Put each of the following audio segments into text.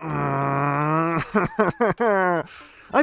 I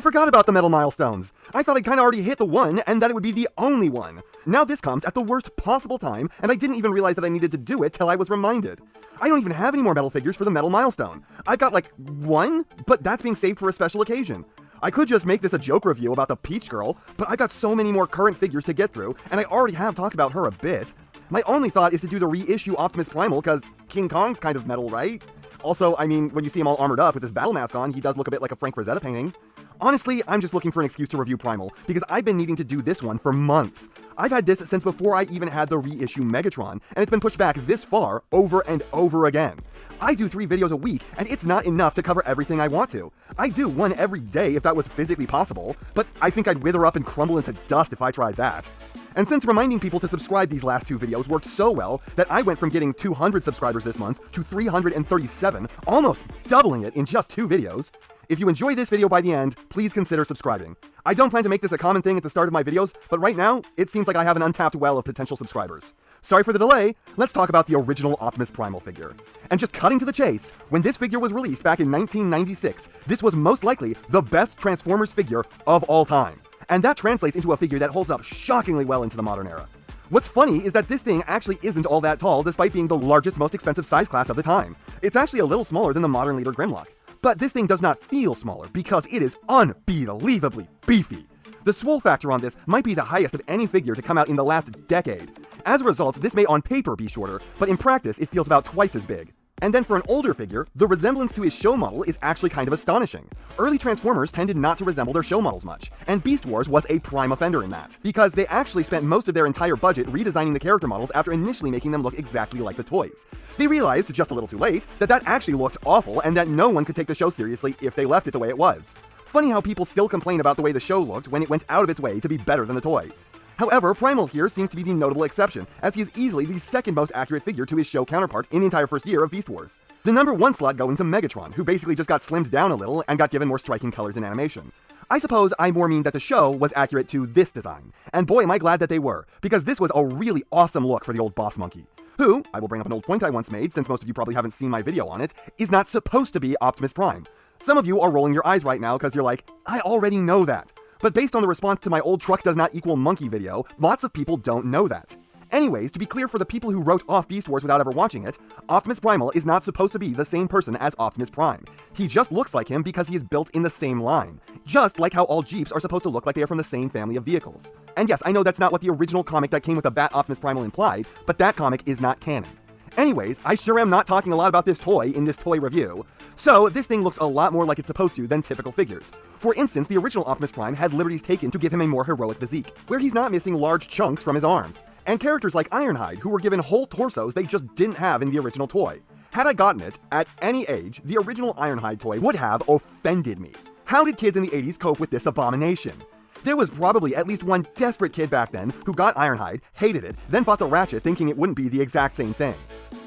forgot about the metal milestones. I thought I'd kinda already hit the one, and that it would be the only one. Now this comes at the worst possible time, and I didn't even realize that I needed to do it till I was reminded. I don't even have any more metal figures for the metal milestone. I've got like one, but that's being saved for a special occasion. I could just make this a joke review about the Peach Girl, but I got so many more current figures to get through, and I already have talked about her a bit. My only thought is to do the reissue Optimus Primal, cause King Kong's kind of metal, right? Also, I mean, when you see him all armored up with his battle mask on, he does look a bit like a Frank Frazetta painting. Honestly, I'm just looking for an excuse to review Primal, because I've been needing to do this one for months. I've had this since before I even had the reissue Megatron, and it's been pushed back this far over and over again. I do 3 videos a week, and it's not enough to cover everything I want to. I'd do one every day if that was physically possible, but I think I'd wither up and crumble into dust if I tried that. And since reminding people to subscribe these last 2 videos worked so well that I went from getting 200 subscribers this month to 337, almost doubling it in just 2 videos. If you enjoy this video by the end, please consider subscribing. I don't plan to make this a common thing at the start of my videos, but right now, it seems like I have an untapped well of potential subscribers. Sorry for the delay, let's talk about the original Optimus Primal figure. And just cutting to the chase, when this figure was released back in 1996, this was most likely the best Transformers figure of all time. And that translates into a figure that holds up shockingly well into the modern era. What's funny is that this thing actually isn't all that tall despite being the largest, most expensive size class of the time. It's actually a little smaller than the modern leader Grimlock. But this thing does not feel smaller because it is unbelievably beefy. The swole factor on this might be the highest of any figure to come out in the last decade. As a result, this may on paper be shorter, but in practice it feels about twice as big. And then for an older figure, the resemblance to his show model is actually kind of astonishing. Early Transformers tended not to resemble their show models much, and Beast Wars was a prime offender in that, because they actually spent most of their entire budget redesigning the character models after initially making them look exactly like the toys. They realized, just a little too late, that that actually looked awful and that no one could take the show seriously if they left it the way it was. Funny how people still complain about the way the show looked when it went out of its way to be better than the toys. However, Primal here seems to be the notable exception, as he is easily the second most accurate figure to his show counterpart in the entire first year of Beast Wars. The number 1 slot going to Megatron, who basically just got slimmed down a little and got given more striking colors and animation. I suppose I more mean that the show was accurate to this design, and boy am I glad that they were, because this was a really awesome look for the old boss monkey, who, I will bring up an old point I once made since most of you probably haven't seen my video on it, is not supposed to be Optimus Prime. Some of you are rolling your eyes right now because you're like, I already know that. But based on the response to my old truck does not equal monkey video, lots of people don't know that. Anyways, to be clear for the people who wrote off Beast Wars without ever watching it, Optimus Primal is not supposed to be the same person as Optimus Prime. He just looks like him because he is built in the same line. Just like how all Jeeps are supposed to look like they are from the same family of vehicles. And yes, I know that's not what the original comic that came with the Bat Optimus Primal implied, but that comic is not canon. Anyways, I sure am not talking a lot about this toy in this toy review. So, this thing looks a lot more like it's supposed to than typical figures. For instance, the original Optimus Prime had liberties taken to give him a more heroic physique, where he's not missing large chunks from his arms. And characters like Ironhide, who were given whole torsos they just didn't have in the original toy. Had I gotten it, at any age, the original Ironhide toy would have offended me. How did kids in the 80s cope with this abomination? There was probably at least one desperate kid back then who got Ironhide, hated it, then bought the Ratchet thinking it wouldn't be the exact same thing.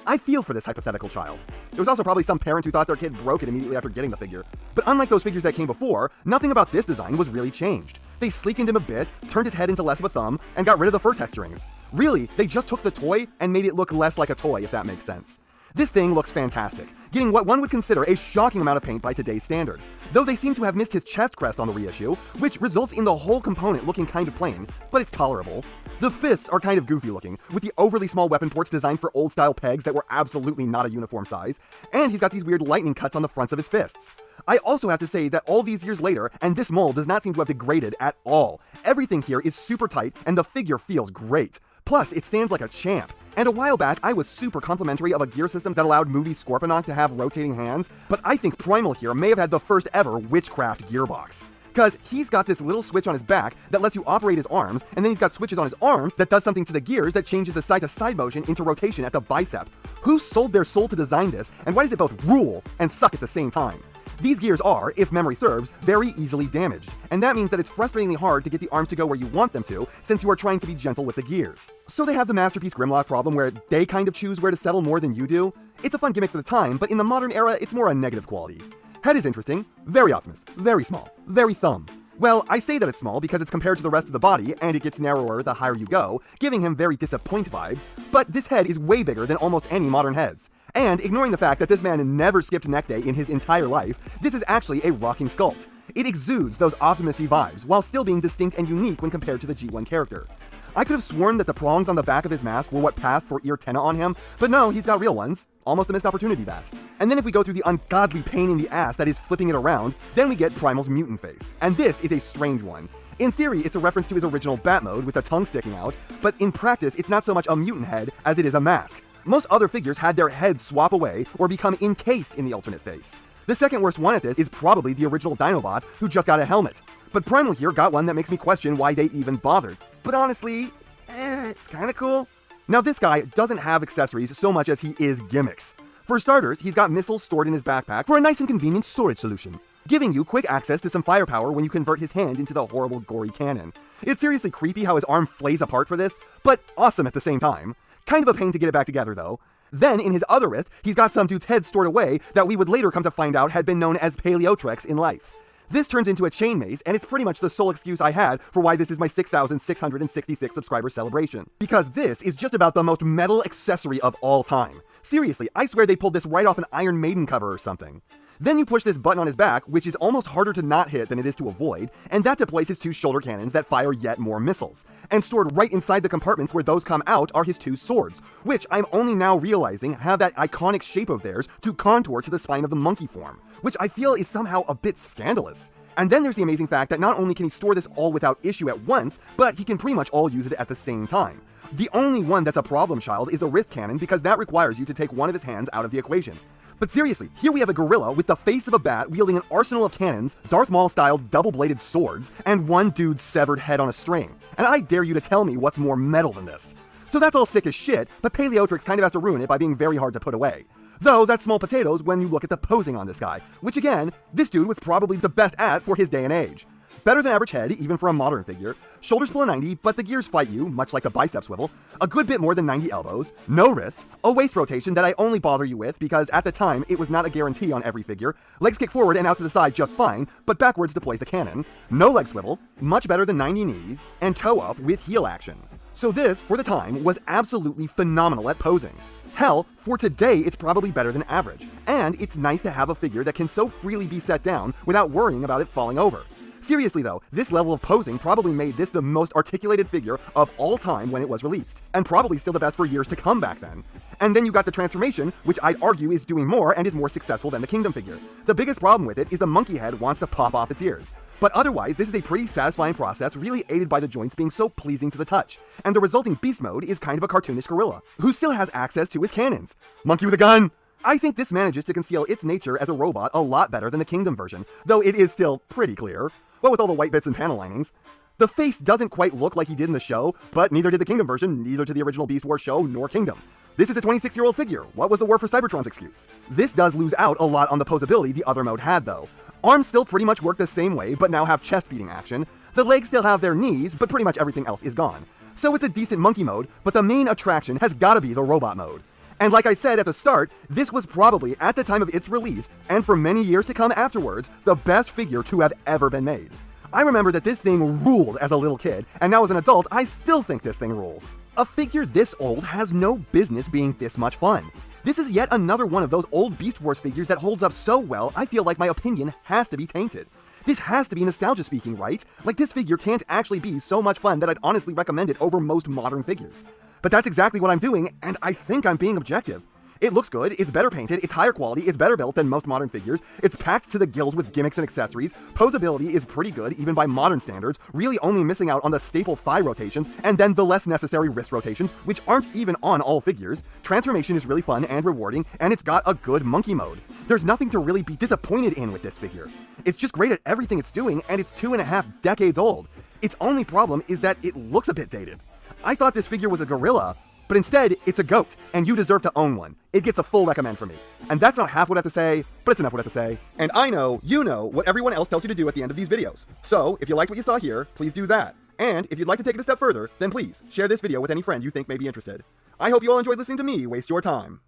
I feel for this hypothetical child. There was also probably some parent who thought their kid broke it immediately after getting the figure. But unlike those figures that came before, nothing about this design was really changed. They sleekened him a bit, turned his head into less of a thumb, and got rid of the fur texturings. Really, they just took the toy and made it look less like a toy, if that makes sense. This thing looks fantastic, getting what one would consider a shocking amount of paint by today's standard. Though they seem to have missed his chest crest on the reissue, which results in the whole component looking kind of plain, but it's tolerable. The fists are kind of goofy looking, with the overly small weapon ports designed for old-style pegs that were absolutely not a uniform size, and he's got these weird lightning cuts on the fronts of his fists. I also have to say that all these years later, and this mold does not seem to have degraded at all. Everything here is super tight, and the figure feels great. Plus, it stands like a champ. And a while back, I was super complimentary of a gear system that allowed movie Scorponok to have rotating hands, but I think Primal here may have had the first ever witchcraft gearbox. Cause he's got this little switch on his back that lets you operate his arms, and then he's got switches on his arms that does something to the gears that changes the side-to-side motion into rotation at the bicep. Who sold their soul to design this, and why does it both rule and suck at the same time? These gears are, if memory serves, very easily damaged, and that means that it's frustratingly hard to get the arms to go where you want them to, since you are trying to be gentle with the gears. So they have the Masterpiece Grimlock problem where they kind of choose where to settle more than you do. It's a fun gimmick for the time, but in the modern era, it's more a negative quality. Head is interesting, very Optimus, very small, very thumb. Well, I say that it's small because it's compared to the rest of the body, and it gets narrower the higher you go, giving him very disappoint vibes, but this head is way bigger than almost any modern heads. And ignoring the fact that this man never skipped neck day in his entire life, this is actually a rocking sculpt. It exudes those Optimus-y vibes, while still being distinct and unique when compared to the G1 character. I could have sworn that the prongs on the back of his mask were what passed for ear tenna on him, but no, he's got real ones. Almost a missed opportunity, that. And then if we go through the ungodly pain in the ass that is flipping it around, then we get Primal's mutant face. And this is a strange one. In theory, it's a reference to his original bat mode with the tongue sticking out, but in practice, it's not so much a mutant head as it is a mask. Most other figures had their heads swap away or become encased in the alternate face. The second worst one at this is probably the original Dinobot, who just got a helmet. But Primal here got one that makes me question why they even bothered. But honestly, it's kinda cool. Now this guy doesn't have accessories so much as he is gimmicks. For starters, he's got missiles stored in his backpack for a nice and convenient storage solution, giving you quick access to some firepower when you convert his hand into the horrible gory cannon. It's seriously creepy how his arm flays apart for this, but awesome at the same time. Kind of a pain to get it back together though. Then, in his other wrist, he's got some dude's head stored away that we would later come to find out had been known as Paleotrex in life. This turns into a chain mace, and it's pretty much the sole excuse I had for why this is my 6,666 subscriber celebration. Because this is just about the most metal accessory of all time. Seriously, I swear they pulled this right off an Iron Maiden cover or something. Then you push this button on his back, which is almost harder to not hit than it is to avoid, and that deploys his two shoulder cannons that fire yet more missiles. And stored right inside the compartments where those come out are his two swords, which I'm only now realizing have that iconic shape of theirs to contour to the spine of the monkey form, which I feel is somehow a bit scandalous. And then there's the amazing fact that not only can he store this all without issue at once, but he can pretty much all use it at the same time. The only one that's a problem child is the wrist cannon because that requires you to take one of his hands out of the equation. But seriously, here we have a gorilla with the face of a bat wielding an arsenal of cannons, Darth Maul-style double-bladed swords, and one dude's severed head on a string. And I dare you to tell me what's more metal than this. So that's all sick as shit, but Paleotrex kind of has to ruin it by being very hard to put away. Though that's small potatoes when you look at the posing on this guy, which again, this dude was probably the best at for his day and age. Better than average head, even for a modern figure. Shoulders pull a 90, but the gears fight you, much like the bicep swivel. A good bit more than 90 elbows. No wrist. A waist rotation that I only bother you with because at the time it was not a guarantee on every figure. Legs kick forward and out to the side just fine, but backwards deploys the cannon. No leg swivel. Much better than 90 knees. And toe up with heel action. So this, for the time, was absolutely phenomenal at posing. Hell, for today it's probably better than average. And it's nice to have a figure that can so freely be set down without worrying about it falling over. Seriously though, this level of posing probably made this the most articulated figure of all time when it was released, and probably still the best for years to come back then. And then you got the transformation, which I'd argue is doing more and is more successful than the Kingdom figure. The biggest problem with it is the monkey head wants to pop off its ears. But otherwise, this is a pretty satisfying process, really aided by the joints being so pleasing to the touch. And the resulting beast mode is kind of a cartoonish gorilla, who still has access to his cannons. Monkey with a gun! I think this manages to conceal its nature as a robot a lot better than the Kingdom version, though it is still pretty clear. Well, with all the white bits and panel linings. The face doesn't quite look like he did in the show, but neither did the Kingdom version, neither did the original Beast Wars show, nor Kingdom. This is a 26-year-old figure. What was the War for Cybertron's excuse? This does lose out a lot on the posability the other mode had, though. Arms still pretty much work the same way, but now have chest-beating action. The legs still have their knees, but pretty much everything else is gone. So it's a decent monkey mode, but the main attraction has gotta be the robot mode. And like I said at the start, this was probably, at the time of its release, and for many years to come afterwards, the best figure to have ever been made. I remember that this thing ruled as a little kid, and now as an adult, I still think this thing rules. A figure this old has no business being this much fun. This is yet another one of those old Beast Wars figures that holds up so well, I feel like my opinion has to be tainted. This has to be nostalgia speaking, right? Like this figure can't actually be so much fun that I'd honestly recommend it over most modern figures. But that's exactly what I'm doing, and I think I'm being objective. It looks good, it's better painted, it's higher quality, it's better built than most modern figures, it's packed to the gills with gimmicks and accessories, posability is pretty good even by modern standards, really only missing out on the staple thigh rotations, and then the less necessary wrist rotations, which aren't even on all figures. Transformation is really fun and rewarding, and it's got a good monkey mode. There's nothing to really be disappointed in with this figure. It's just great at everything it's doing, and it's 2.5 decades old. Its only problem is that it looks a bit dated. I thought this figure was a gorilla, but instead, it's a goat, and you deserve to own one. It gets a full recommend from me. And that's not half what I have to say, but it's enough what I have to say. And I know, you know, what everyone else tells you to do at the end of these videos. So, if you liked what you saw here, please do that. And if you'd like to take it a step further, then please, share this video with any friend you think may be interested. I hope you all enjoyed listening to me waste your time.